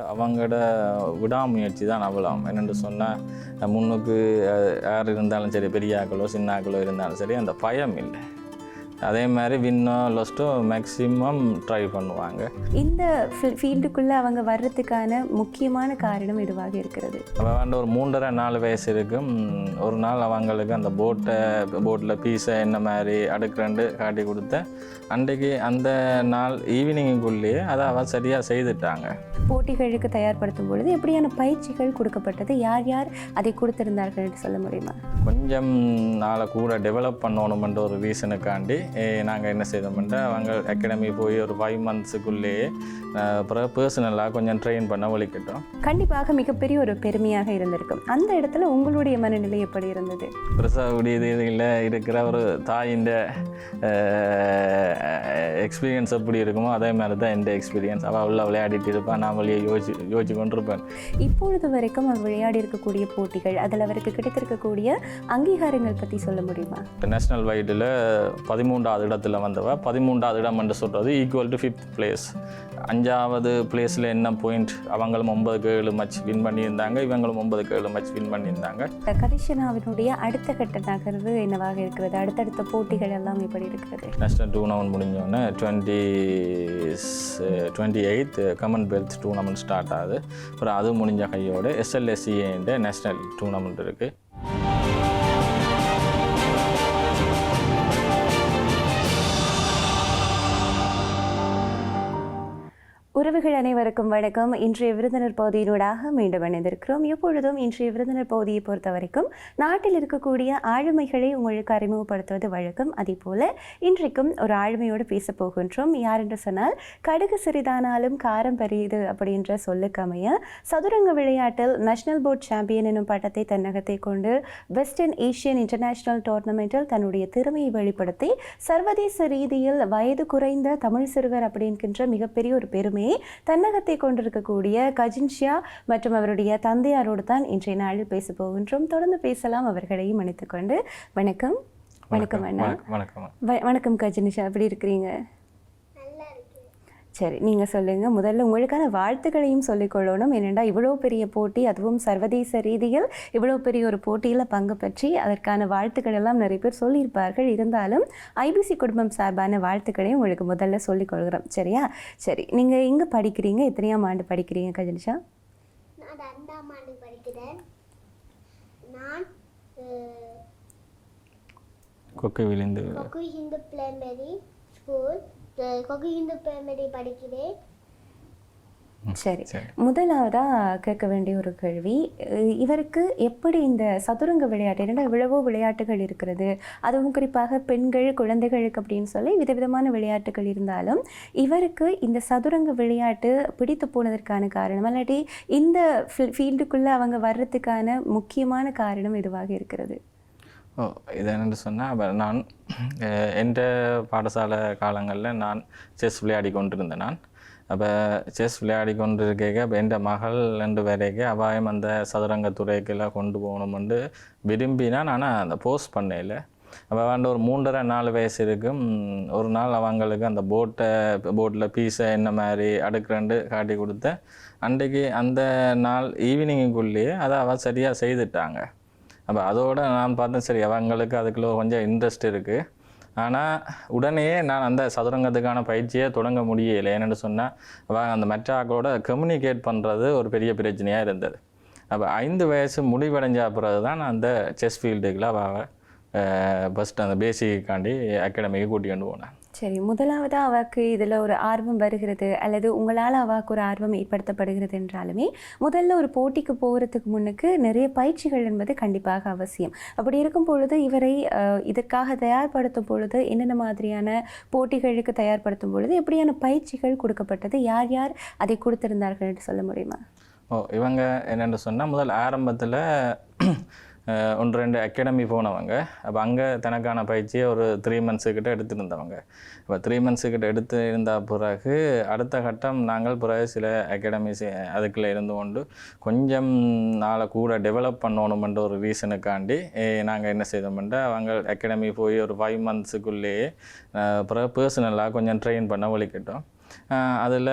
அவங்களோட விடாமுயற்சி தான் அவ்வளவு. என்னென்று சொன்னால் முன்னுக்கு யார் இருந்தாலும் சரி, பெரிய ஆக்களோ சின்ன ஆக்களோ இருந்தாலும் சரி, அந்த பயம் இல்லை. அதே மாதிரி வின்னோ லொஸ்ட்டோ மேக்ஸிமம் ட்ரை பண்ணுவாங்க. இந்த ஃபீல்டுக்குள்ளே அவங்க வர்றதுக்கான முக்கியமான காரணம் எதுவாக இருக்கிறது? அவன் ஒரு 3.5-4 வயசு இருக்கும். ஒரு நாள் அவங்களுக்கு அந்த போட்டில் பீஸை என்ன மாதிரி அடுக்கிறண்டு காட்டி கொடுத்த அன்றைக்கு அந்த நாள் ஈவினிங்குள்ளேயே அதை அவள் சரியாக செய்துட்டாங்க. போட்டிகளுக்கு தயார்படுத்தும் பொழுது எப்படியான பயிற்சிகள் கொடுக்கப்பட்டது? யார் யார் அதை கொடுத்திருந்தார்கள் என்று சொல்ல முடியுமா? கொஞ்சம் நாளை கூட டெவலப் பண்ணணுமென்ற ஒரு ரீசனுக்காண்டி நாங்கள் என்ன செய்தோம்னா, அவங்க அகாடமி போய் ஒரு 5 மந்த்ஸுக்குள்ளேயே அப்புறம் பர்சனலாக கொஞ்சம் ட்ரெயின் பண்ண வலிக்கிட்டோம். கண்டிப்பாக மிகப்பெரிய ஒரு பெருமையாக இருந்திருக்கும். அந்த இடத்துல உங்களுடைய மனநிலை எப்படி இருந்தது? பிரசவ இதில் இருக்கிற ஒரு தாயின் எக்ஸ்பீரியன்ஸ் எப்படி இருக்குமோ அதே மாதிரி தான் எந்த எக்ஸ்பீரியன்ஸ். அவள் உள்ள விளையாடிட்டு இருப்பான், நான் வழியை யோசிச்சு கொண்டிருப்பேன். இப்பொழுது வரைக்கும் அவர் விளையாடி இருக்கக்கூடிய போட்டிகள், அதில் அவருக்கு கிடைத்திருக்கக்கூடிய அங்கீகாரங்கள் பற்றி சொல்ல முடியுமா? நேஷனல் வைடில் 13வது இடத்துல வந்தவ. 13வது இடம் என்று சொல்கிறது ஈக்குவல் டு 5th பிளேஸ். 5வது பிளேஸில் என்ன பாயிண்ட், அவங்களும் 9-7 மேட்ச் வின் பண்ணியிருந்தாங்க, இவங்களும் 9-7 மேட்ச் வின் பண்ணியிருந்தாங்க. கதிஷனாவினுடைய அடுத்த கட்ட நகர்வு என்னவாக இருக்கிறது? அடுத்தடுத்த போட்டிகள் எல்லாம் எப்படி இருக்கிறது? நேஷனல் டூர்னமெண்ட் முடிஞ்சோடனே 28th காமன்வெல்த் டூர்னமெண்ட் ஸ்டார்ட் ஆகுது. அப்புறம் அது முடிஞ்ச கையோடு SLSCA நேஷனல் டூர்னமெண்ட் இருக்குது. உறவுகள் அனைவருக்கும் வணக்கம். இன்றைய விருந்தினர் பகுதியினூடாக மீண்டும் இணைந்திருக்கிறோம். எப்பொழுதும் இன்றைய விருந்தினர் பகுதியை பொறுத்த வரைக்கும் நாட்டில் இருக்கக்கூடிய ஆளுமைகளை உங்களுக்கு அறிமுகப்படுத்துவது வழக்கம். அதே போல இன்றைக்கும் ஒரு ஆளுமையோடு பேச போகின்றோம். யார் என்று சொன்னால், கடுகு சிறிதானாலும் காரம் பெரியது அப்படின்ற சொல்லுக்கு அமைய சதுரங்க விளையாட்டில் நேஷனல் போர்ட் சாம்பியன் எனும் பட்டத்தை தன்னகத்தை கொண்டு வெஸ்டர்ன் ஏஷியன் இன்டர்நேஷனல் டோர்னமெண்ட்டில் தன்னுடைய திறமையை வெளிப்படுத்தி சர்வதேச ரீதியில் வயது குறைந்த தமிழ் சிறுவர் அப்படின்கின்ற மிகப்பெரிய ஒரு பெருமை தன்னகத்தை கொண்டிருக்கக்கூடிய கஜின்ஷியா மற்றும் அவருடைய தந்தையாரோடு தான் இன்றைய நாளில் பேச போகின்றோம். தொடர்ந்து பேசலாம். அவர்களையும் அணைத்துக் கொண்டு வணக்கம். வணக்கம் அண்ணா. வணக்கம் கஜின்ஷியா, எப்படி இருக்கிறீங்க? சரி, நீங்கள் சொல்லுங்கள். முதல்ல உங்களுக்கான வாழ்த்துக்களையும் சொல்லிக்கொள்ளணும். ஏனெண்டா இவ்வளோ பெரிய போட்டி, அதுவும் சர்வதேச ரீதியில் இவ்வளோ பெரிய ஒரு போட்டியில் பங்கு பற்றி அதற்கான வாழ்த்துக்கள் எல்லாம் நிறைய பேர் சொல்லியிருப்பார்கள். இருந்தாலும் ஐபிசி குடும்பம் சார்பான வாழ்த்துக்களையும் உங்களுக்கு முதல்ல சொல்லிக்கொள்கிறோம். சரியா? சரி, நீங்கள் எங்கே படிக்கிறீங்க? எத்தனையாம் ஆண்டு படிக்கிறீங்க கஜினிஷா? நான் 2ஆம் ஆண்டு படிக்கிறேன். நான் கொக்கு விழுந்து Hindu primary school Hindu primary படிக்கிறேன். சரி, முதலாவதாக கேட்க வேண்டிய ஒரு கேள்வி, இவருக்கு எப்படி இந்த சதுரங்க விளையாட்டு, ஏன்னா இவ்வளவோ விளையாட்டுகள் இருக்கிறது, அதுவும் குறிப்பாக பெண்கள் குழந்தைகளுக்கு அப்படின்னு சொல்லி விதவிதமான விளையாட்டுகள் இருந்தாலும் இவருக்கு இந்த சதுரங்க விளையாட்டு பிடித்து போனதற்கான காரணம், இல்லாட்டி இந்த ஃபீல்டுக்குள்ளே அவங்க வர்றதுக்கான முக்கியமான காரணம் எதுவாக இருக்கிறது? இது என்னென்னு சொன்னால், நான் என் பாடசாலை காலங்களில் நான் செஸ் விளையாடி கொண்டிருந்தேன். நான் அப்போ செஸ் விளையாடி கொண்டிருக்க அப்போ என் மகள் 2 பேரைக்கு அபாயம் அந்த சதுரங்க துறைக்கெல்லாம் கொண்டு போகணுமென்று விரும்பினான். ஆனால் அந்த போஸ்ட் பண்ணல. அப்போ ஒரு 3.5-4 வயசு இருக்கும். ஒரு நாள் அவங்களுக்கு அந்த போட்டில் பீஸை என்ன மாதிரி அடுக்கிறண்டு காட்டி கொடுத்த அன்றைக்கு அந்த நாள் ஈவினிங்குள்ளேயே அதை அவள் சரியாக செய்துட்டாங்க. அப்போ அதோடு நான் பார்த்தேன், சரி அவங்களுக்கு அதுக்குள்ள கொஞ்சம் இன்ட்ரெஸ்ட் இருக்குது. ஆனால் உடனே நான் அந்த சதுரங்கத்துக்கான பயிற்சியை தொடங்க முடியலை. என்னென்னு சொன்னால், அவங்க அந்த மற்ற ஆக்களோட கம்யூனிகேட் பண்ணுறது ஒரு பெரிய பிரச்சனையாக இருந்தது. அப்போ 5 வயசு முடிவடைஞ்ச பிறகு தான் நான் அந்த செஸ் ஃபீல்டுக்குள்ள அவள் ஃபஸ்ட்டு அந்த பேசிக்காண்டி அகாடமிக்கு கூட்டிகிட்டு போனேன். சரி, முதலாவதாக அவருக்கு இதில் ஒரு ஆர்வம் வருகிறது அல்லது உங்களால் அவருக்கு ஒரு ஆர்வம் ஏற்படுத்தப்படுகிறது என்றாலுமே முதல்ல ஒரு போட்டிக்கு போகிறதுக்கு முன்னுக்கு நிறைய பயிற்சிகள் என்பது கண்டிப்பாக அவசியம். அப்படி இருக்கும் பொழுது இவரை இதற்காக தயார்படுத்தும் பொழுது என்னென்ன மாதிரியான போட்டிகளுக்கு தயார்படுத்தும் பொழுது எப்படியான பயிற்சிகள் கொடுக்கப்பட்டது? யார் யார் அதை கொடுத்திருந்தார்கள் என்று சொல்ல முடியுமா? இவங்க என்னென்னு சொன்னால், முதல் ஆரம்பத்தில் 1-2 அகாடமி போனவங்க. அப்போ அங்கே தனக்கான பயிற்சியை ஒரு 3 மந்த்ஸுக்கிட்ட எடுத்துருந்தவங்க. இப்போ 3 மந்த்ஸுக்கிட்ட எடுத்து இருந்த பிறகு அடுத்த கட்டம் நாங்கள் பிறகு சில அகாடமிஸ் அதுக்குள்ளே இருந்து கொண்டு கொஞ்சம் நாளை கூட டெவலப் பண்ணணுமென்ற ஒரு ரீசனுக்காண்டி நாங்கள் என்ன செய்தோம்னா, அவங்க அகாடமி போய் ஒரு 5 மந்த்ஸுக்குள்ளேயே பிறகு பர்சனலாக கொஞ்சம் ட்ரெயின் பண்ண வலிக்கிட்டோம். அதில்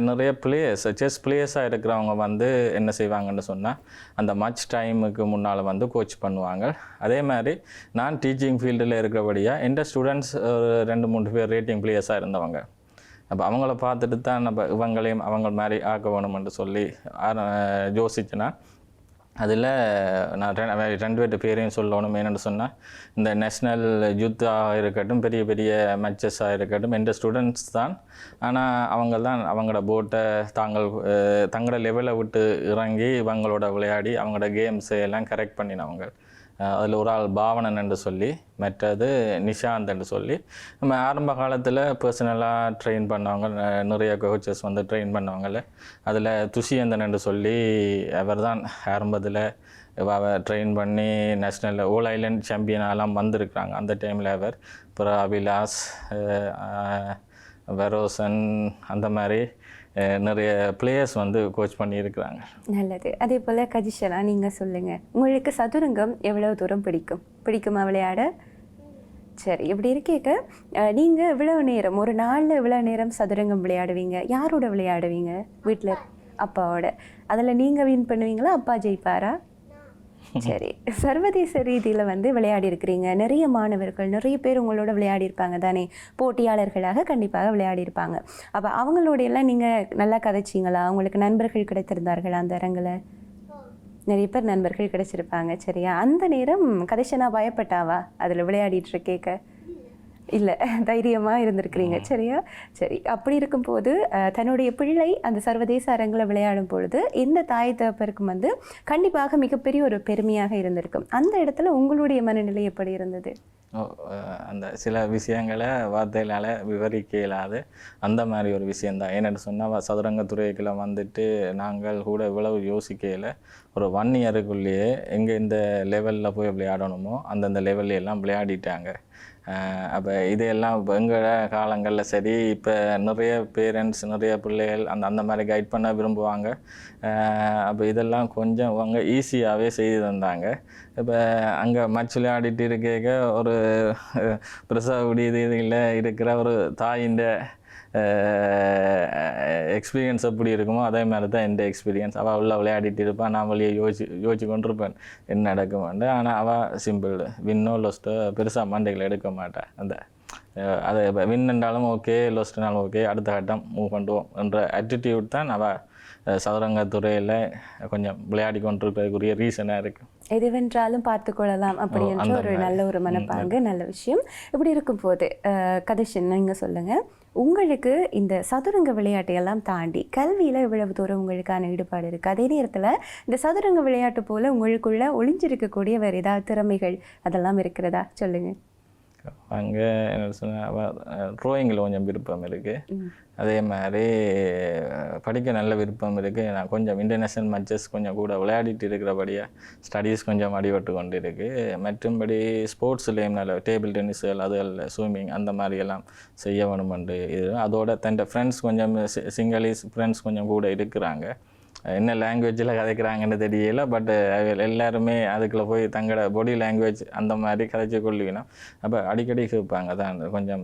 நிறைய பிளேயர்ஸ் செஸ் பிளேயர்ஸாக இருக்கிறவங்க வந்து என்ன செய்வாங்கன்னு சொன்னால் அந்த மச் டைமுக்கு முன்னால் வந்து கோச் பண்ணுவாங்க. அதே மாதிரி நான் டீச்சிங் ஃபீல்டில் இருக்கிறபடியாக எந்த ஸ்டூடெண்ட்ஸ் ஒரு 2-3 பேர் ரேட்டிங் பிளேயர்ஸாக இருந்தவங்க. அப்போ அவங்கள பார்த்துட்டு தான் நம்ம இவங்களையும் அவங்க மாதிரி ஆக்க வேணுமென்று சொல்லி யோசிச்சேன்னா அதில் நான் 2 பேரையும் சொல்லணும். என்னென்னு சொன்னால் இந்த நேஷ்னல் யூத்தாக இருக்கட்டும், பெரிய பெரிய மேட்சஸாக இருக்கட்டும், எந்த ஸ்டூடெண்ட்ஸ் தான். ஆனால் அவங்க தான் அவங்களோட போட்டை தங்களோட லெவலை விட்டு இறங்கி இவங்களோட விளையாடி அவங்களோட கேம்ஸை எல்லாம் கரெக்ட் பண்ணினவங்க. அதில் ஒரு ஆள் பாவனன் என்று சொல்லி, மற்றது நிஷாந்த் என்று சொல்லி. நம்ம ஆரம்ப காலத்தில் பர்சனலாக ட்ரெயின் பண்ணவங்க நிறைய கோச்சஸ் வந்து ட்ரெயின் பண்ணவங்கள. அதில் துஷியந்தன் என்று சொல்லி அவர் தான் ஆரம்பத்தில் ட்ரெயின் பண்ணி நேஷ்னல் ஓல் ஐலண்ட் சாம்பியனாலாம் வந்திருக்கிறாங்க அந்த டைமில் அவர். அப்புறம் அபிலாஸ், வெரோசன், அந்த மாதிரி நிறைய பிளேயர்ஸ் வந்து கோச் பண்ணியிருக்கிறாங்க. நல்லது. அதே போல் கஜிஷனா, நீங்கள் சொல்லுங்கள், உங்களுக்கு சதுரங்கம் எவ்வளோ தூரம் பிடிக்குமா விளையாட? சரி, இப்படி இருக்கேக்க நீங்கள் இவ்வளோ நேரம் ஒரு நாளில் இவ்வளோ நேரம் சதுரங்கம் விளையாடுவீங்க, யாரோட விளையாடுவீங்க? வீட்டில் அப்பாவோட. அதில் நீங்கள் வின் பண்ணுவீங்களா, அப்பா ஜெயிப்பாரா? சரி, சர்வதேச ரீதியில் வந்து விளையாடி இருக்கிறீங்க, நிறைய மாணவர்கள் நிறைய பேர் உங்களோட விளையாடி இருப்பாங்க தானே, போட்டியாளர்களாக கண்டிப்பாக விளையாடி இருப்பாங்க. அப்போ அவங்களோடையெல்லாம் நீங்கள் நல்லா கதைச்சிங்களா? உங்களுக்கு நண்பர்கள் கிடைத்திருந்தார்களா அந்த அரங்கில்? நிறைய பேர் நண்பர்கள் கிடைச்சிருப்பாங்க. சரியா, அந்த நேரம் கதைச்சனா பயப்பட்டாவா அதில் விளையாடிட்டு இருக்கேக்க? இல்லை, தைரியமாக இருந்திருக்கிறீங்க. சரியா, சரி. அப்படி இருக்கும்போது தன்னுடைய பிள்ளை அந்த சர்வதேச அரங்கில் விளையாடும் பொழுது இந்த தாய் தகப்பருக்கும் வந்து கண்டிப்பாக மிகப்பெரிய ஒரு பெருமையாக இருந்திருக்கும். அந்த இடத்துல உங்களுடைய மனநிலை எப்படி இருந்தது? அந்த சில விஷயங்களை வார்த்தைகளால் விவரிக்க இயலாது அந்த மாதிரி ஒரு விஷயந்தான். ஏன்னு சொன்னால் சதுரங்கத்துறைக்குள்ள வந்துட்டு நாங்கள் கூட இவ்வளவு யோசிக்கையில் ஒரு 1 இயருக்குள்ளேயே எங்கே இந்த லெவலில் போய் விளையாடணுமோ அந்தந்த லெவல்ல எல்லாம் விளையாடிட்டாங்க. அப்போ இதையெல்லாம் இப்போ எங்களோட காலங்களில் சரி, இப்போ நிறைய பேரண்ட்ஸ் நிறைய பிள்ளைகள் அந்த மாதிரி கைட் பண்ண விரும்புவாங்க. அப்போ இதெல்லாம் கொஞ்சம் அவங்க ஈஸியாகவே செய்து தந்தாங்க. இப்போ அங்கே மச் விளையாடிட்டு இருக்க ஒரு பிரசவ விடுதியில் இருக்கிற ஒரு தாயின் எக்ஸ்பீரியன்ஸ் எப்படி இருக்குமோ அதே மாதிரி தான் எந்த எக்ஸ்பீரியன்ஸ். அவள் உள்ள விளையாடிட்டு இருப்பான், நான் வழியை யோசிச்சு கொண்டிருப்பேன் என்ன நடக்குமாண்டு. ஆனால் அவள் சிம்பிள், வின்னோ லொஸ்ட்டோ பெருசாக மண்டைகளை எடுக்க மாட்டேன். அந்த அதை வின் என்றாலும் ஓகே, லொஸ்ட்னாலும் ஓகே, அடுத்த கட்டம் மூவ் பண்ணுவோம் என்ற ஆட்டிடியூட் தான் அவள் சதுரங்கத்துறையில் கொஞ்சம் விளையாடி கொண்டிருக்கிறதுக்குரிய ரீசனாக இருக்குது. எதுவென்றாலும் பார்த்துக்கொள்ளலாம் அப்படி என்ற ஒரு நல்ல ஒரு மனப்பாங்கு, நல்ல விஷயம். இப்படி இருக்கும்போது கதிஷன், நீங்கள் சொல்லுங்கள், உங்களுக்கு இந்த சதுரங்க விளையாட்டையெல்லாம் தாண்டி கல்வியில் இவ்வளவு தூரம் உங்களுக்கான ஈடுபாடு இருக்குது. அதே நேரத்தில் இந்த சதுரங்க விளையாட்டு போல் உங்களுக்குள்ளே ஒளிஞ்சிருக்கக்கூடிய வேறு ஏதாவது திறமைகள் அதெல்லாம் இருக்கிறதா? சொல்லுங்கள். அங்கே என்ன சொன்னால் ட்ராயிங்கில் கொஞ்சம் விருப்பம் இருக்குது. அதே மாதிரி படிக்க நல்ல விருப்பம் இருக்குது. நான் கொஞ்சம் இன்டர்நேஷ்னல் மேட்சஸ் கொஞ்சம் கூட விளையாடிட்டு இருக்கிறபடியாக ஸ்டடீஸ் கொஞ்சம் அடிபட்டு கொண்டு இருக்குது. மற்றும்படி ஸ்போர்ட்ஸ்லேயும் நல்ல டேபிள் டென்னிஸ்கள், அதுகள் ஸ்விம்மிங் அந்த மாதிரியெல்லாம் செய்ய வேணுமெண்டு இது. அதோட தன் ஃப்ரெண்ட்ஸ் கொஞ்சம் சிங்களீஸ் ஃப்ரெண்ட்ஸ் கொஞ்சம் கூட இருக்கிறாங்க. என்ன லாங்குவேஜில் கதைக்கிறாங்கன்னு தெரியல, பட் எல்லாருமே அதுக்குள்ளே போய் தங்களோட பாடி லாங்குவேஜ் அந்த மாதிரி கதைச்சி கொள்ளுவினோம். அப்போ அடிக்கடி கேட்பாங்க தான் கொஞ்சம்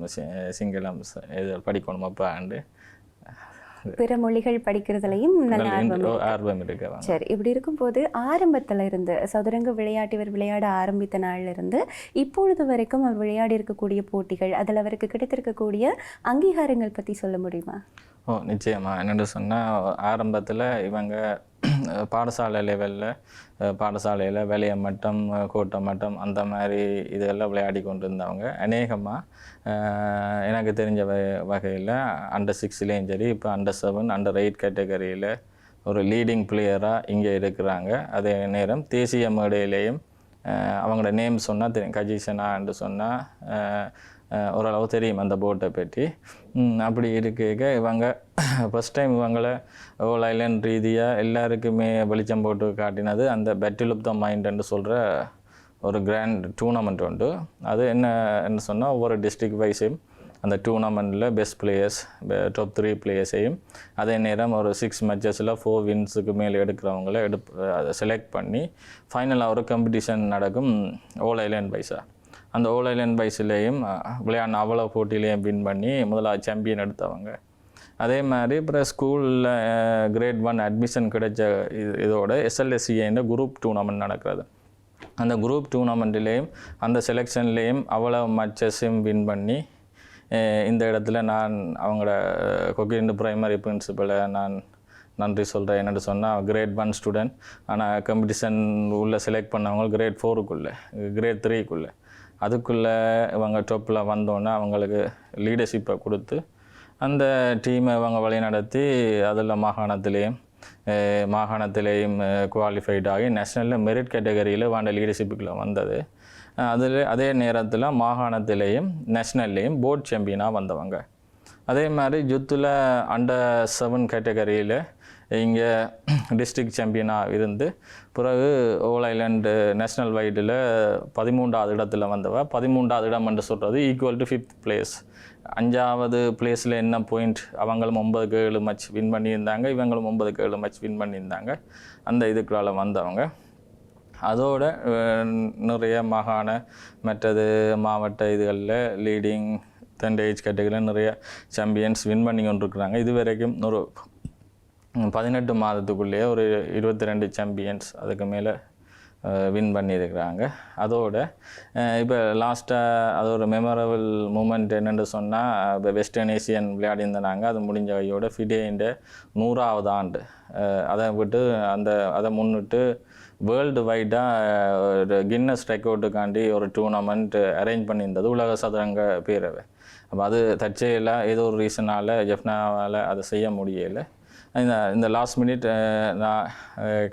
சிங்களம் இது படிக்கணுமாப்பாண்டு. பிற மொழிகள் படிக்கிறதுலையும் நல்ல ஆர்வம் இருக்கு. சரி, இப்படி இருக்கும்போது ஆரம்பத்தில் இருந்து சதுரங்க விளையாட ஆரம்பித்த நாளில் இருந்து இப்பொழுது வரைக்கும் அவர் விளையாடி இருக்கக்கூடிய போட்டிகள், அதில் அவருக்கு கிடைத்திருக்கக்கூடிய அங்கீகாரங்கள் பற்றி சொல்ல முடியுமா? நிச்சயமாக. என்னென்னு சொன்னால் ஆரம்பத்தில் இவங்க பாடசாலை லெவலில் பாடசாலையில் வெளிய மட்டம், கோட்டை மட்டம் அந்த மாதிரி இதெல்லாம் விளையாடி கொண்டு இருந்தவங்க. அநேகமாக எனக்கு தெரிஞ்ச வகையில் Under 6லேயும் சரி, இப்போ Under 7, Under 8 கேட்டகரியில் ஒரு லீடிங் பிளேயராக இங்கே இருக்கிறாங்க. அதே நேரம் தேசிய மேடையிலேயும் அவங்களோட நேம் சொன்னால் தெரியும். கஜிஷனா என்று சொன்னால் ஓரளவு தெரியும் அந்த போட்டை பற்றி. அப்படி இருக்க இவங்க ஃபஸ்ட் டைம் இவங்களை ஓல் ஐலண்ட் ரீதியாக எல்லாருக்குமே வெளிச்சம் போட்டு காட்டினது அந்த பேட்டில் ஆஃப் த மைண்ட்ன்னு சொல்கிற ஒரு கிராண்ட் டூர்னமெண்ட் உண்டு. அது என்ன சொன்னால் ஒவ்வொரு டிஸ்ட்ரிக்ட் வைஸையும் அந்த டூர்னமெண்ட்டில் பெஸ்ட் பிளேயர்ஸ், டாப் 3 பிளேயர்ஸையும் அதே நேரம் ஒரு 6 மேட்சஸில் 4 வின்ஸுக்கு மேலே எடுக்கிறவங்கள அதை செலக்ட் பண்ணி ஃபைனலாக ஒரு காம்படிஷன் நடக்கும் ஓல் ஐலண்ட் வைஸாக. அந்த ஓல் ஐலண்ட் வைஸ்லேயும் விளையாடின அவ்வளோ போட்டியிலையும் வின் பண்ணி முதலாவது சாம்பியன் எடுத்தவங்க. அதே மாதிரி அப்புறம் ஸ்கூலில் கிரேட் 1 அட்மிஷன் கிடைச்ச இதோட SLSCA குரூப் டூர்னமெண்ட் நடக்கிறது. அந்த குரூப் டூர்னமெண்ட்லேயும் அந்த செலெக்ஷன்லேயும் அவ்வளோ மச்சஸையும் வின் பண்ணி இந்த இடத்துல நான் அவங்களோட கொக்கிண்டு பிரைமரி பிரின்சிபலை நான் நன்றி சொல்கிறேன். என்னென்னு சொன்னால் கிரேட் 1 ஸ்டூடெண்ட், ஆனால் காம்படிஷன் உள்ளே செலக்ட் பண்ணவங்க கிரேட் 4க்குள்ளே கிரேட் 3க்குள்ளே அதுக்குள்ளே இவங்க டாப்பில் வந்தோன்னே அவங்களுக்கு லீடர்ஷிப்பை கொடுத்து அந்த டீமை இவங்க வழி நடத்தி அதில் மாகாணத்திலேயும் குவாலிஃபைட் ஆகி நேஷ்னலில் மெரிட் கேட்டகரியில் வாண்ட லீடர்ஷிப்புக்குள்ளே வந்தது. அதே நேரத்தில் மாகாணத்திலேயும் நேஷ்னல்லையும் போர்ட் சாம்பியனாக வந்தவங்க. அதே மாதிரி யூத்தில் அண்டர் 7 கேட்டகரியில் இங்கே டிஸ்ட்ரிக்ட் சாம்பியனாக இருந்து பிறகு ஓல் ஐலண்டு நேஷ்னல் வைடில் 13வது இடத்துல வந்தவ. 13வது இடம் என்று சொல்கிறது ஈக்குவல் டு 5th பிளேஸ். 5வது பிளேஸில் என்ன பாயிண்ட், அவங்களும் 9-7 மேட்ச் வின் பண்ணியிருந்தாங்க, இவங்களும் 9-7 மேட்ச் வின் பண்ணியிருந்தாங்க. அந்த இதுக்குள்ளால் வந்தவங்க. அதோட நிறைய மாகாண மற்றது மாவட்ட இதுகளில் லீடிங் ஏஜ் கேட்டகரியில் நிறைய சாம்பியன்ஸ் வின் பண்ணி கொண்டு இருக்கிறாங்க. இது வரைக்கும் ஒரு 18 மாதத்துக்குள்ளேயே ஒரு 22 சாம்பியன்ஸ் அதுக்கு மேலே வின் பண்ணியிருக்கிறாங்க. அதோட இப்போ லாஸ்ட்டாக அது ஒரு மெமரபிள் மூமெண்ட் என்னென்னு சொன்னால், இப்போ வெஸ்டர்ன் ஏசியன் விளையாடியிருந்தாங்க. அது முடிஞ்ச கையோட ஃபிடேன்ற 100வது ஆண்டு அதை விட்டு அதை முன்னிட்டு வேர்ல்டு வைடாக ஒரு கின்னஸ் ரெக்கார்டுக்காண்டி ஒரு டூர்னமெண்ட் அரேஞ்ச் பண்ணியிருந்தது உலக சதுரங்க பேரவை. அப்போ அது தற்செயலாக ஏதோ ஒரு ரீசனால் ஜெஃப்னாவால் அதை செய்ய முடியலை. இந்த லாஸ்ட் மினிட் நான்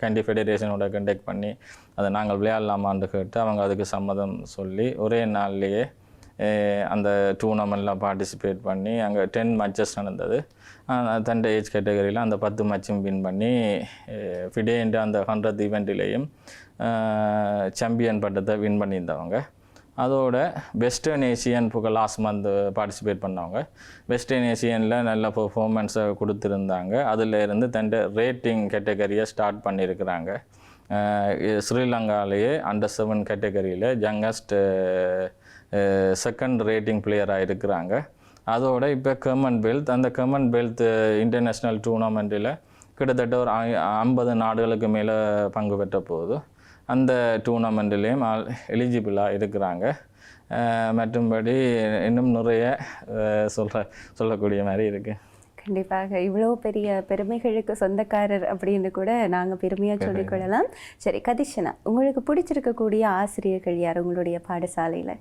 கேண்டி ஃபெடரேஷனோட கண்டெக்ட் பண்ணி அதை நாங்கள் விளையாடலாமான்னு கேட்டு அவங்க அதுக்கு சம்மதம் சொல்லி ஒரே நாள்லேயே அந்த டூர்னமெண்ட்டில் பார்ட்டிசிபேட் பண்ணி அங்கே 10 மேட்சஸ் நடந்தது. தண்டை ஏஜ் கேட்டகரியில் அந்த 10 மேட்சும் வின் பண்ணி ஃபிடேன்ற அந்த 100th ஈவெண்ட்டிலேயும் சாம்பியன் பட்டத்தை வின் பண்ணியிருந்தவங்க. அதோட வெஸ்டர்ன் ஏசியன் இப்போ லாஸ்ட் மந்த் பார்ட்டிசிபேட் பண்ணவங்க. வெஸ்டர்ன் ஏசியனில் நல்ல பெர்ஃபார்மன்ஸை கொடுத்துருந்தாங்க. அதில் இருந்து தண்டை ரேட்டிங் கேட்டகரியை ஸ்டார்ட் பண்ணியிருக்கிறாங்க. ஸ்ரீலங்காலேயே அண்டர் 7 கேட்டகரியில் யங்கஸ்ட் செகண்ட் ரேட்டிங் பிளேயராக இருக்கிறாங்க. அதோட இப்போ காமன்வெல்த், அந்த காமன்வெல்த் இன்டர்நேஷ்னல் டூர்னமெண்ட்டில் கிட்டத்தட்ட ஒரு 50 நாடுகளுக்கு மேலே பங்கு பெற்ற போது அந்த டூர்னமெண்ட்லேயும் எலிஜிபிளாக இருக்கிறாங்க. மற்றும்படி இன்னும் நிறைய சொல்லக்கூடிய மாதிரி இருக்குது. கண்டிப்பாக இவ்வளோ பெரிய பெருமைகளுக்கு சொந்தக்காரர் அப்படின்னு கூட நாங்கள் பெருமையாக சொல்லிக்கொள்ளலாம். சரி கதிஷனா, உங்களுக்கு பிடிச்சிருக்கக்கூடிய ஆசிரியர்கள் யார் உங்களுடைய பாடசாலையில்?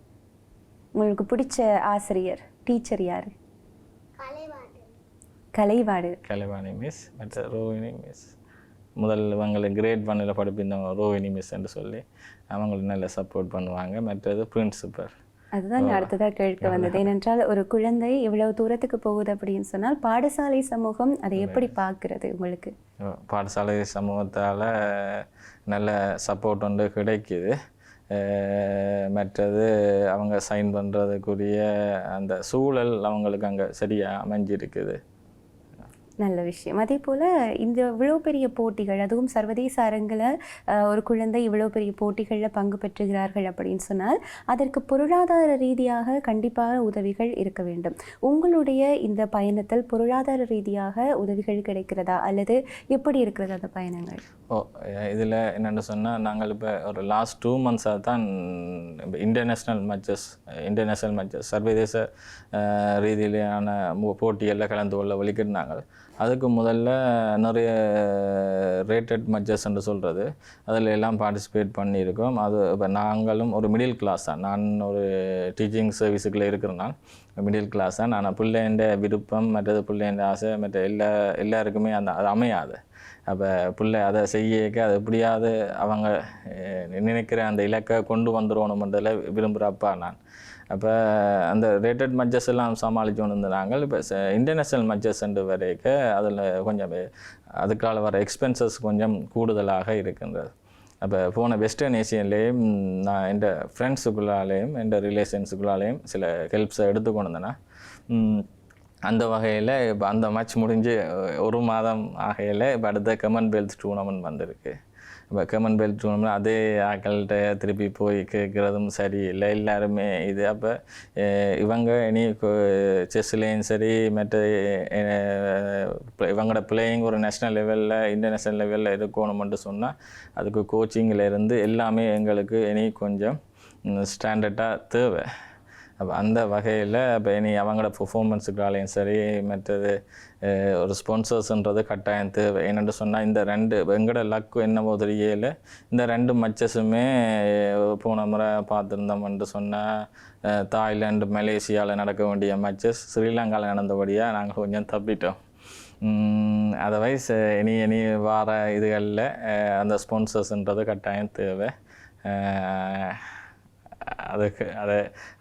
உங்களுக்கு பிடிச்ச ஆசிரியர் டீச்சர் யார்? கலைவாணி மிஸ், மற்ற ரோஹிணி மிஸ். முதல் இவங்களை கிரேட் 1 படிப்பிருந்தவங்க ரோஹிணி மிஸ் என்று சொல்லி அவங்களுக்கு நல்ல சப்போர்ட் பண்ணுவாங்க. மற்றது பிரின்சிபல். அதுதான் அடுத்ததாக கேட்க வந்தது. ஏனென்றால் ஒரு குழந்தை இவ்வளவு தூரத்துக்கு போகுது அப்படின்னு சொன்னால் பாடசாலை சமூகம் அதை எப்படி பார்க்குறது? உங்களுக்கு பாடசாலை சமூகத்தால் நல்ல சப்போர்ட் ஒன்று கிடைக்குது. மற்றது அவங்க சைன் பண்ணுறதுக்குரிய அந்த சூழல் அவங்களுக்கு அங்கே சரியாக அமைஞ்சிருக்குது. நல்ல விஷயம். அதே போல் இந்த இவ்வளோ பெரிய போட்டிகள், அதுவும் சர்வதேச அரங்கில் ஒரு குழந்தை இவ்வளோ பெரிய போட்டிகளில் பங்கு பெற்றுகிறார்கள் அப்படின்னு சொன்னால் அதற்கு பொருளாதார ரீதியாக கண்டிப்பாக உதவிகள் இருக்க வேண்டும். உங்களுடைய இந்த பயணத்தில் பொருளாதார ரீதியாக உதவிகள் கிடைக்கிறதா அல்லது எப்படி இருக்கிறது அந்த பயணங்கள்? இதில் என்னென்னு சொன்னால், நாங்கள் இப்போ ஒரு லாஸ்ட் 2 மந்த்ஸாக தான் இன்டர்நேஷ்னல் மேட்சஸ் சர்வதேச ரீதியிலான போட்டிகளில் கலந்து கொள்ள வலிக்கிட்டாங்க. அதுக்கு முதல்ல நிறைய ரேட்டட் மேட்சஸ் என்று சொல்கிறது அதில் எல்லாம் பார்ட்டிசிபேட் பண்ணியிருக்கோம். அது இப்போ நாங்களும் ஒரு மிடில் கிளாஸ் தான். நான் ஒரு டீச்சிங் சர்வீஸுக்குள்ளே இருக்கிறேன்னா மிடில் கிளாஸ் தான். நான் பிள்ளைண்ட விருப்பம் மற்றது பிள்ளைண்ட ஆசை மற்ற எல்லாருக்குமே அது அமையாது. அப்போ பிள்ளை அதை செய்யக்க அது எப்படியாவது அவங்க நினைக்கிற அந்த இலக்கை கொண்டு வந்துடணுன்றதில் விரும்புகிறப்பா நான். அப்போ அந்த ரேட்டட் மேட்சஸ் எல்லாம் சமாளித்து கொண்டு இருந்தாங்க. இப்போ இன்டர்நேஷ்னல் மேட்சஸ்ன்ற வரைக்கும் அதில் கொஞ்சம் அதுக்கால வர எக்ஸ்பென்சஸ் கொஞ்சம் கூடுதலாக இருக்கின்றது. அப்போ போன வெஸ்டர்ன் ஏசியன்லேயும் நான் என் ஃப்ரெண்ட்ஸுக்குள்ளாலேயும் என் ரிலேஷன்ஸுக்குள்ளாலேயும் சில ஹெல்ப்ஸை எடுத்துக்கொண்டு இருந்தேன்னா அந்த வகையில் இப்போ அந்த மேட்ச் முடிஞ்சு 1 மாதம் ஆகையில் இப்போ அடுத்த காமன்வெல்த் டூர்னமெண்ட் வந்திருக்கு. இப்போ காமன்வெல்த் டூர்னமெண்ட் அதே ஆக்கள்கிட்ட திருப்பி போய் கேட்குறதும் சரி இல்லை, எல்லாருமே இது. அப்போ இவங்க இனி செஸ்லேயும் சரி மற்ற இவங்களோட பிளேயிங் ஒரு நேஷ்னல் லெவலில் இன்டர்நேஷ்னல் லெவலில் இருக்கணுமென்று சொன்னால் அதுக்கு கோச்சிங்கிலேருந்து எல்லாமே எங்களுக்கு இனி கொஞ்சம் ஸ்டாண்டர்டாக தேவை. அப்போ அந்த வகையில் இப்போ இனி அவங்களோட பெர்ஃபார்மன்ஸுக்காலையும் சரி மற்றது ஒரு ஸ்பான்சர்ஸ்ன்றது கட்டாயம் தேவை. என்னென்னு சொன்னால் இந்த ரெண்டு எங்களோட லக்கு என்னவோ தெரியல, இந்த ரெண்டு மச்சஸுமே போன முறை பார்த்துருந்தோம்னு சொன்னால் தாய்லாந்து மலேசியாவில் நடக்க வேண்டிய மச்சஸ் ஸ்ரீலங்காவில் நடந்தபடியாக நாங்கள் கொஞ்சம் தப்பிட்டோம். அதர்வைஸ் இனி வார இதுகளில் அந்த ஸ்பான்சர்ஸ்ன்றது கட்டாயம் தேவை.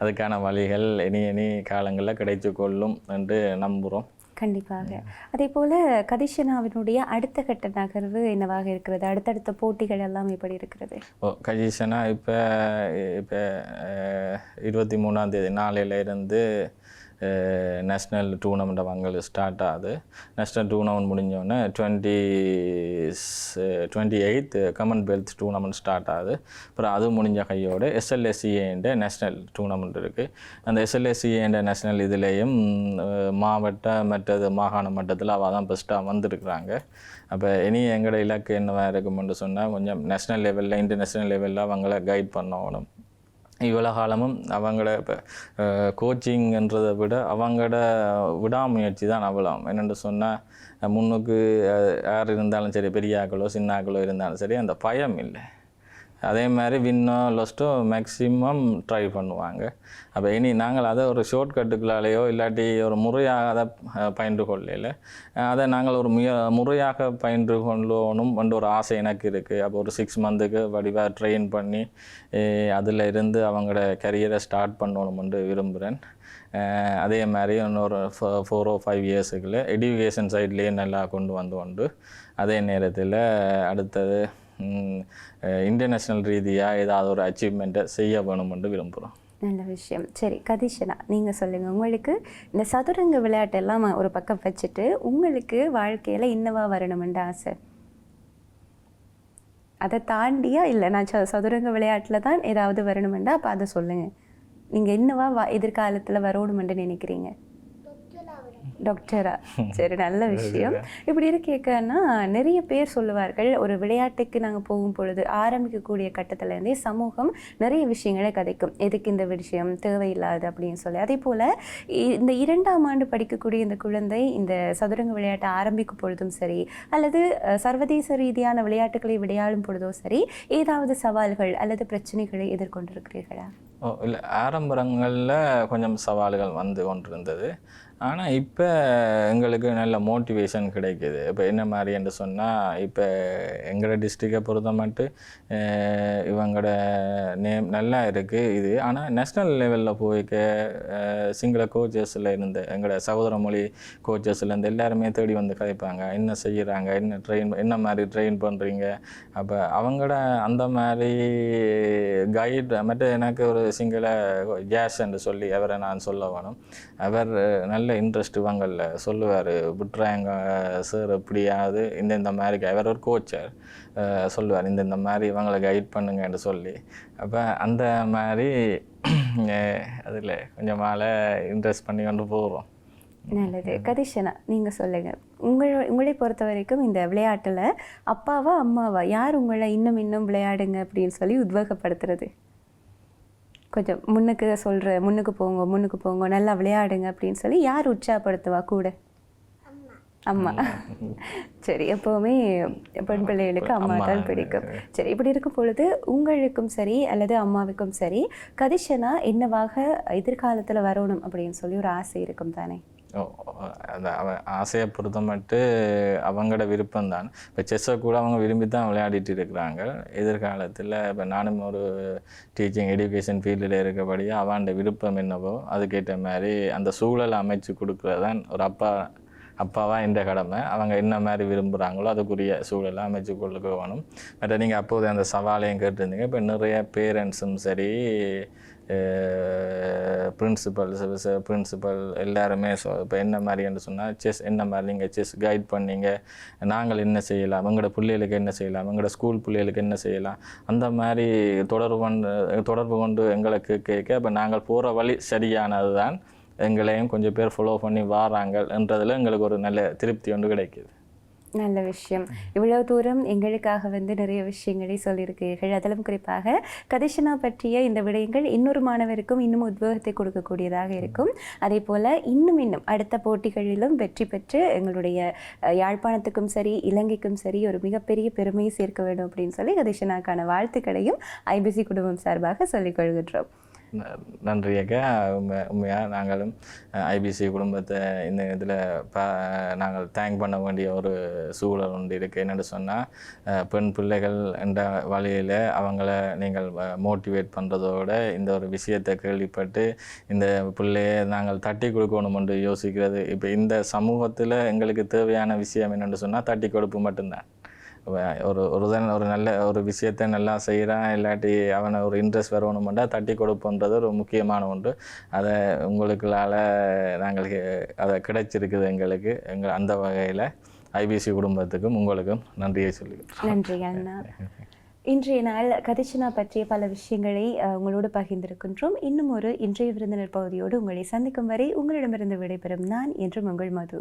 அதுக்கான வழிகள் இனி காலங்களில் கிடைத்து கொள்ளும் என்று நம்புகிறோம். கண்டிப்பாக. அதே போல் கதிஷனாவினுடைய அடுத்த கட்ட நகர்வு என்னவாக இருக்கிறது? அடுத்தடுத்த போட்டிகள் எல்லாம் எப்படி இருக்கிறது? கதிஷனா இப்போ 23ஆம் தேதி நாளையிலேருந்து நேஷ்னல் டூர்னமெண்ட் அவங்களுக்கு ஸ்டார்ட் ஆகுது. நேஷ்னல் டூர்னமெண்ட் முடிஞ்சோடனே 28th காமன்வெல்த் டூர்னமெண்ட் ஸ்டார்ட் ஆகுது. அப்புறம் அது முடிஞ்ச கையோடு SLSCA நேஷ்னல் டூர்னமெண்ட் இருக்குது. அந்த SLSCA நேஷ்னல் இதுலேயும் மாவட்ட மற்றது மாகாண மட்டத்தில் அவள் தான் பெஸ்ட்டாக வந்திருக்கிறாங்க. அப்போ இனி எங்களோட இலக்கு என்னவாக இருக்குமென்று சொன்னால் கொஞ்சம் நேஷ்னல் லெவலில் இன்டர்நேஷ்னல் லெவலில் அவங்கள கைட் பண்ணணும். இவ்வளோ காலமும் அவங்களோட இப்போ கோச்சிங்ன்றதை விட அவங்களோட விடாமுயற்சி தான் அவ்வளோ. என்னென்று சொன்னால் முன்னுக்கு யார் இருந்தாலும் சரி, பெரிய ஆக்களோ சின்ன ஆக்களோ இருந்தாலும் சரி, அந்த பயம் இல்லை. அதே மாதிரி வின்னோ லொஸ்ட்டோ மேக்ஸிமம் ட்ரை பண்ணுவாங்க. அப்போ இனி நாங்கள் அதை ஒரு ஷார்ட்கட்டுகளாலேயோ இல்லாட்டி ஒரு முறையாக அதை பயின்று கொள்ளல, அதை நாங்கள் ஒரு முறையாக பயின்று கொள்ளணும் என்ற ஒரு ஆசை எனக்கு இருக்குது. அப்போ ஒரு 6 மந்த்துக்கு வடிவாக ட்ரெயின் பண்ணி அதில் இருந்து அவங்களோட கரியரை ஸ்டார்ட் பண்ணணுமென்று விரும்புகிறேன். அதே மாதிரி இன்னொரு 4 or 5 இயர்ஸுக்குள்ள எஜுகேஷன் சைட்லேயே நல்லா கொண்டு அதே நேரத்தில் அடுத்தது இன்டர்நேஷ்னல் ரீதியாக ஏதாவது ஒரு அச்சீவ்மெண்ட்டை செய்ய வேணுமென்று விரும்புகிறோம். நல்ல விஷயம். சரி கதிஷனா, நீங்கள் சொல்லுங்கள், உங்களுக்கு இந்த சதுரங்க விளையாட்டெல்லாம் ஒரு பக்கம் வச்சுட்டு உங்களுக்கு வாழ்க்கையில் என்னவா வரணுமென்ற ஆசை? அதை தாண்டியா இல்லை நான் சதுரங்க விளையாட்டில் தான் ஏதாவது வரணுமெண்டா அப்போ அதை சொல்லுங்கள். நீங்கள் என்னவா எதிர்காலத்தில் வரணுமென்று நினைக்கிறீங்க? டாக்டரா? சரி, நல்ல விஷயம். இப்படி இருக்கேன்னா நிறைய பேர் சொல்லுவார்கள், ஒரு விளையாட்டுக்கு நாங்கள் போகும் பொழுது ஆரம்பிக்கக்கூடிய கட்டத்திலேருந்தே சமூகம் நிறைய விஷயங்களை கதைக்கும், எதுக்கு இந்த விஷயம் தேவையில்லாது அப்படின்னு சொல்லி. அதே போல் இந்த 2ஆம் ஆண்டு படிக்கக்கூடிய இந்த குழந்தை இந்த சதுரங்க விளையாட்டை ஆரம்பிக்கும் பொழுதும் சரி அல்லது சர்வதேச ரீதியான விளையாட்டுகளை விளையாடும் பொழுதும் சரி ஏதாவது சவால்கள் அல்லது பிரச்சனைகளை எதிர்கொண்டிருக்கிறீர்களா? இல்லை, ஆரம்பங்களில் கொஞ்சம் சவால்கள் வந்து கொண்டிருந்தது. ஆனால் இப்போ எங்களுக்கு நல்ல மோட்டிவேஷன் கிடைக்கிது. இப்போ என்ன மாதிரி என்று சொன்னால், இப்போ எங்களோட டிஸ்ட்ரிக்டை பொறுத்த மட்டும் இவங்களோட நேம் நல்லா இருக்குது இது. ஆனால் நேஷ்னல் லெவலில் போய்க்க சிங்கள கோச்சஸில் இருந்து எங்களோட சகோதர மொழி கோச்சஸ்லேருந்து எல்லாருமே தேடி வந்து கதைப்பாங்க, என்ன செய்கிறாங்க, என்ன மாதிரி ட்ரெயின் பண்ணுறீங்க. அப்போ அவங்களோட அந்த மாதிரி கைட் மட்டும் எனக்கு ஒரு சிங்கள ஜாஸ் என்று சொல்லி அவரை நான் சொல்ல வேணும். அவர் நல்ல இன்ட்ரெஸ்ட் இவங்களில் சொல்லுவார், விட்டுறாங்க சார் எப்படியாவது இந்த மாதிரி. அவர் ஒரு கோச்சர் சொல்லுவார், இந்த மாதிரி இவங்களை கைட் பண்ணுங்கன்னு சொல்லி. அப்போ அந்த மாதிரி அதில் கொஞ்சமால இன்ட்ரெஸ்ட் பண்ணி கொண்டு போகிறோம். நல்லது. கதிஷனா, நீங்கள் சொல்லுங்கள், உங்களை பொறுத்த வரைக்கும் இந்த விளையாட்டில் அப்பாவா அம்மாவா யார் உங்களை இன்னும் விளையாடுங்க அப்படின்னு சொல்லி உத்வேகப்படுத்துறது? கொஞ்சம் முன்னுக்கு போங்க நல்லா விளையாடுங்க அப்படின்னு சொல்லி யார் உற்சாகப்படுத்துவா கூட? அம்மா. சரி, எப்போவுமே பெண் பிள்ளைகளுக்கு அம்மா தான் பிடிக்கும். சரி, இப்படி இருக்கும் பொழுது உங்களுக்கும் சரி அல்லது அம்மாவுக்கும் சரி கதிஷனா என்னவாக எதிர்காலத்தில் வரணும் அப்படின்னு சொல்லி ஒரு ஆசை இருக்கும் தானே? அந்த ஆசையை பொறுத்த மட்டும் அவங்களோட விருப்பம்தான். இப்போ செஸ்ஸை கூட அவங்க விரும்பி தான் விளையாடிட்டு இருக்கிறாங்க. எதிர்காலத்தில் இப்போ நானும் ஒரு டீச்சிங் எஜுகேஷன் ஃபீல்டில் இருக்கபடியாக அவன் விருப்பம் என்னவோ அதுக்கேற்ற மாதிரி அந்த சூழலை அமைச்சு கொடுக்குறது தான் ஒரு அப்பா அப்பாவா இந்த கடமை அவங்க என்ன மாதிரி விரும்புகிறாங்களோ அதுக்குரிய சூழலை அமைச்சு கொள்ளுக்க வேணும். மற்ற நீங்கள் அப்போது அந்த சவாலையும் கேட்டிருந்தீங்க. இப்போ நிறைய பேரண்ட்ஸும் சரி பிரின்சிபல் எல்லாருமே இப்போ என்ன மாதிரின்னு சொன்னால் செஸ் என்ன மாதிரி நீங்கள் செஸ் கைட் பண்ணீங்க, நாங்கள் என்ன செய்யலாம், எங்களோட பிள்ளைகளுக்கு என்ன செய்யலாம், எங்களோட ஸ்கூல் பிள்ளைகளுக்கு என்ன செய்யலாம், அந்த மாதிரி தொடர்பு கொண்டு எங்களுக்கு கேட்க இப்போ நாங்கள் போகிற வழி சரியானது தான், எங்களையும் கொஞ்சம் பேர் ஃபாலோ பண்ணி வாராங்கன்றதில் எங்களுக்கு ஒரு நல்ல திருப்தி ஒன்று கிடைக்கிது. நல்ல விஷயம். இவ்வளவு தூரம் எங்களுக்காக நிறைய விஷயங்களை சொல்லியிருக்கிறீர்கள். அதிலும் குறிப்பாக கதிஷனா பற்றிய இந்த விடயங்கள் இன்னொரு மாணவருக்கும் இன்னும் உத்வேகத்தை கொடுக்கக்கூடியதாக இருக்கும். அதே போல் இன்னும் அடுத்த போட்டிகளிலும் வெற்றி பெற்று எங்களுடைய யாழ்ப்பாணத்துக்கும் சரி இலங்கைக்கும் சரி ஒரு மிகப்பெரிய பெருமையை சேர்க்க வேண்டும் அப்படின்னு சொல்லி கதிஷனாக்கான வாழ்த்துக்களையும் ஐபிசி குடும்பம் சார்பாக சொல்லிக் கொள்கின்றோம். நன்றி அக்கா. உண்மையாக நாங்களும் ஐபிசி குடும்பத்தை இந்த இதில் நாங்கள் தேங்க் பண்ண வேண்டிய ஒரு சூழல் ஒன்று இருக்குது. என்னென்னு சொன்னால் பெண் பிள்ளைகள் என்ற வழியில் அவங்கள நீங்கள் மோட்டிவேட் பண்ணுறதோட இந்த ஒரு விஷயத்தை கேள்விப்பட்டு இந்த பிள்ளையை நாங்கள் தட்டி கொடுக்கணுமென்று யோசிக்கிறது. இப்போ இந்த சமூகத்தில் எங்களுக்கு தேவையான விஷயம் என்னென்னு சொன்னால் தட்டி கொடுப்பு மட்டும்தான். ஒரு நல்ல ஒரு விஷயத்தை நல்லா செய்கிறான், இல்லாட்டி அவனை ஒரு இன்ட்ரெஸ்ட் வரணுமெண்டா தட்டி கொடுப்போன்றது ஒரு முக்கியமான ஒன்று. அதை உங்களுக்களால் நாங்கள் அதை கிடைச்சிருக்குது எங்களுக்கு. அந்த வகையில் ஐபிசி குடும்பத்துக்கும் உங்களுக்கும் நன்றியை சொல்லிக்கிறோம். நன்றி அண்ணா. இன்றைய நாள் கதிஷனா பற்றிய பல விஷயங்களை உங்களோடு பகிர்ந்திருக்கின்றோம். இன்னும் ஒரு இன்றைய விருந்தினர் பகுதியோடு உங்களை சந்திக்கும் வரை உங்களிடமிருந்து விடைபெறும் நான் என்றும் உங்கள் மது.